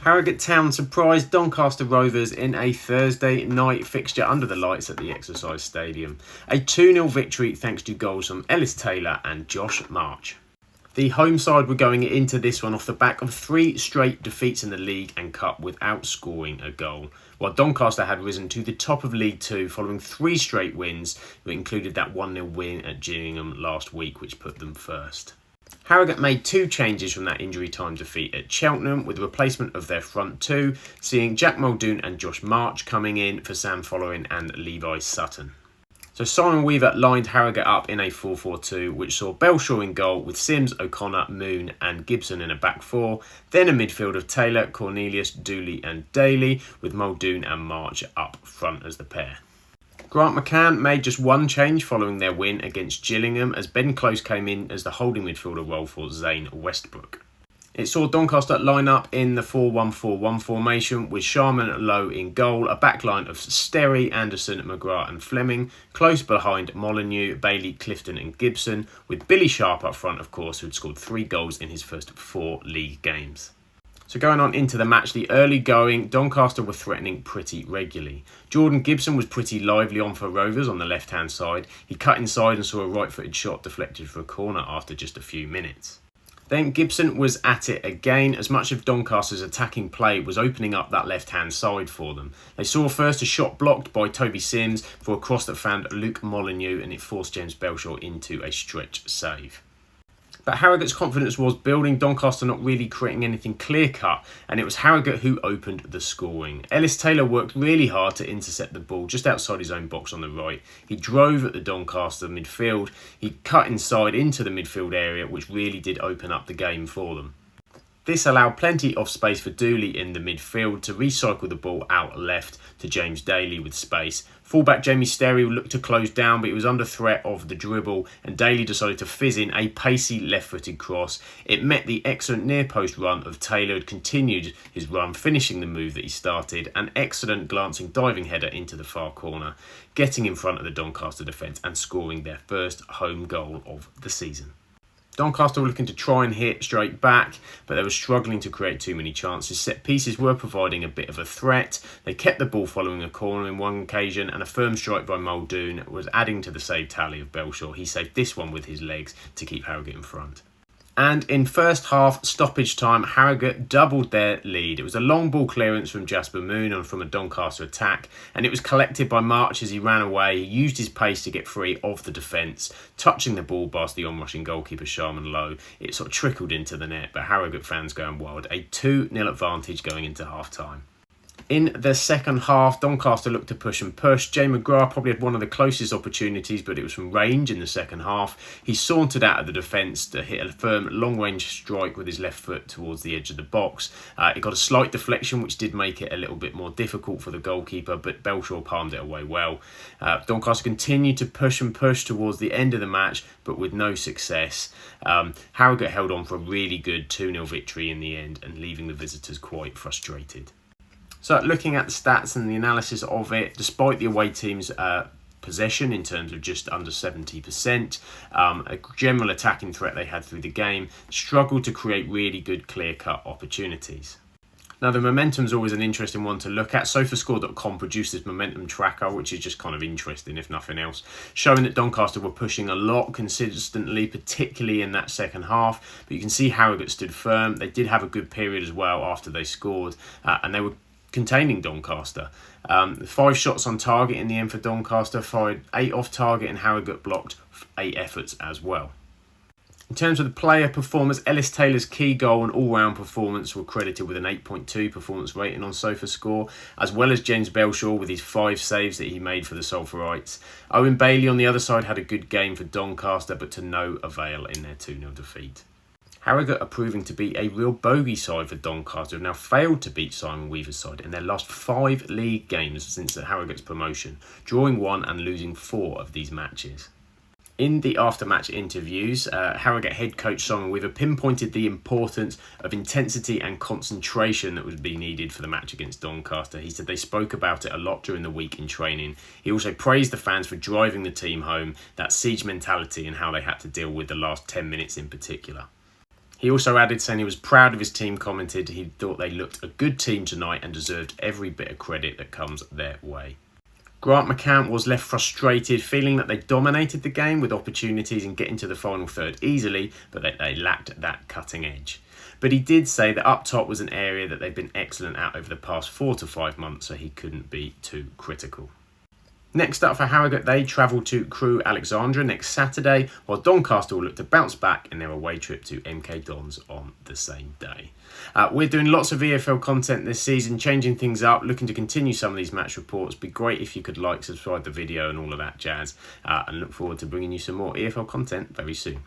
Harrogate Town surprised Doncaster Rovers in a Thursday night fixture under the lights at the Exercise Stadium. A 2-0 victory thanks to goals from Ellis Taylor and Josh March. The home side were going into this one off the back of 3 straight defeats in the league and cup without scoring a goal, while Doncaster had risen to the top of League 2 following 3 straight wins, that included that 1-0 win at Gillingham last week which put them first. Harrogate made 2 changes from that injury time defeat at Cheltenham, with the replacement of their front 2, seeing Jack Muldoon and Josh March coming in for Sam Following and Levi Sutton. So Simon Weaver lined Harrogate up in a 4-4-2, which saw Belshaw in goal with Sims, O'Connor, Moon and Gibson in a back 4, then a midfield of Taylor, Cornelius, Dooley and Daly, with Muldoon and March up front as the pair. Grant McCann made just 1 change following their win against Gillingham, as Ben Close came in as the holding midfielder role for Zane Westbrook. It saw Doncaster line up in the 4-1-4-1 formation with Sharman Lowe in goal, a backline of Sterry, Anderson, McGrath and Fleming, close behind Molyneux, Bailey, Clifton and Gibson, with Billy Sharp up front, of course, who'd scored 3 goals in his first 4 league games. So going on into the match, the early going, Doncaster were threatening pretty regularly. Jordan Gibson was pretty lively on for Rovers on the left-hand side. He cut inside and saw a right-footed shot deflected for a corner after just a few minutes. Then Gibson was at it again, as much of Doncaster's attacking play was opening up that left-hand side for them. They saw first a shot blocked by Toby Sims for a cross that found Luke Molyneux, and it forced James Belshaw into a stretch save. But Harrogate's confidence was building, Doncaster not really creating anything clear-cut, and it was Harrogate who opened the scoring. Ellis Taylor worked really hard to intercept the ball just outside his own box on the right. He drove at the Doncaster midfield, he cut inside into the midfield area, which really did open up the game for them. This allowed plenty of space for Dooley in the midfield to recycle the ball out left to James Daly with space. Fullback Jamie Sterry looked to close down, but he was under threat of the dribble, and Daly decided to fizz in a pacey left-footed cross. It met the excellent near-post run of Taylor, who continued his run, finishing the move that he started, an excellent glancing diving header into the far corner, getting in front of the Doncaster defence and scoring their first home goal of the season. Doncaster were looking to try and hit straight back, but they were struggling to create too many chances. Set pieces were providing a bit of a threat. They kept the ball following a corner in one occasion, and a firm strike by Muldoon was adding to the save tally of Belshaw. He saved this one with his legs to keep Harrogate in front. And in first half stoppage time, Harrogate doubled their lead. It was a long ball clearance from Jasper Moon on from a Doncaster attack, and it was collected by March as he ran away. He used his pace to get free of the defence, touching the ball past the onrushing goalkeeper Sharman Lowe. It sort of trickled into the net, but Harrogate fans going wild. A 2-0 advantage going into half time. In the second half, Doncaster looked to push and push. Jay McGrath probably had one of the closest opportunities, but it was from range in the second half. He sauntered out of the defence to hit a firm long-range strike with his left foot towards the edge of the box. It got a slight deflection, which did make it a little bit more difficult for the goalkeeper, but Belshaw palmed it away well. Doncaster continued to push and push towards the end of the match, but with no success. Harrogate held on for a really good 2-0 victory in the end, and leaving the visitors quite frustrated. So looking at the stats and the analysis of it, despite the away team's possession in terms of just under 70%, a general attacking threat they had through the game, struggled to create really good clear-cut opportunities. Now, the momentum's always an interesting one to look at. SofaScore.com produced this momentum tracker, which is just kind of interesting, if nothing else, showing that Doncaster were pushing a lot consistently, particularly in that second half. But you can see Harrogate stood firm. They did have a good period as well after they scored, and they were containing Doncaster. 5 shots on target in the end for Doncaster, fired 8 off target, and Harrogate blocked 8 efforts as well. In terms of the player performance, Ellis Taylor's key goal and all-round performance were credited with an 8.2 performance rating on SofaScore, as well as James Belshaw with his 5 saves that he made for the Sulphurites. Owen Bailey on the other side had a good game for Doncaster, but to no avail in their 2-0 defeat. Harrogate are proving to be a real bogey side for Doncaster, who have now failed to beat Simon Weaver's side in their last 5 league games since Harrogate's promotion, drawing 1 and losing 4 of these matches. In the after-match interviews, Harrogate head coach Simon Weaver pinpointed the importance of intensity and concentration that would be needed for the match against Doncaster. He said they spoke about it a lot during the week in training. He also praised the fans for driving the team home, that siege mentality, and how they had to deal with the last 10 minutes in particular. He also added, saying he was proud of his team, commented he thought they looked a good team tonight and deserved every bit of credit that comes their way. Grant McCann was left frustrated, feeling that they dominated the game with opportunities and getting to the final third easily, but that they lacked that cutting edge. But he did say that up top was an area that they've been excellent at over the past 4 to 5 months, so he couldn't be too critical. Next up for Harrogate, they travel to Crewe Alexandra next Saturday, while Doncaster will look to bounce back in their away trip to MK Dons on the same day. We're doing lots of EFL content this season, changing things up, looking to continue some of these match reports. Be great if you could like, subscribe the video and all of that jazz, and look forward to bringing you some more EFL content very soon.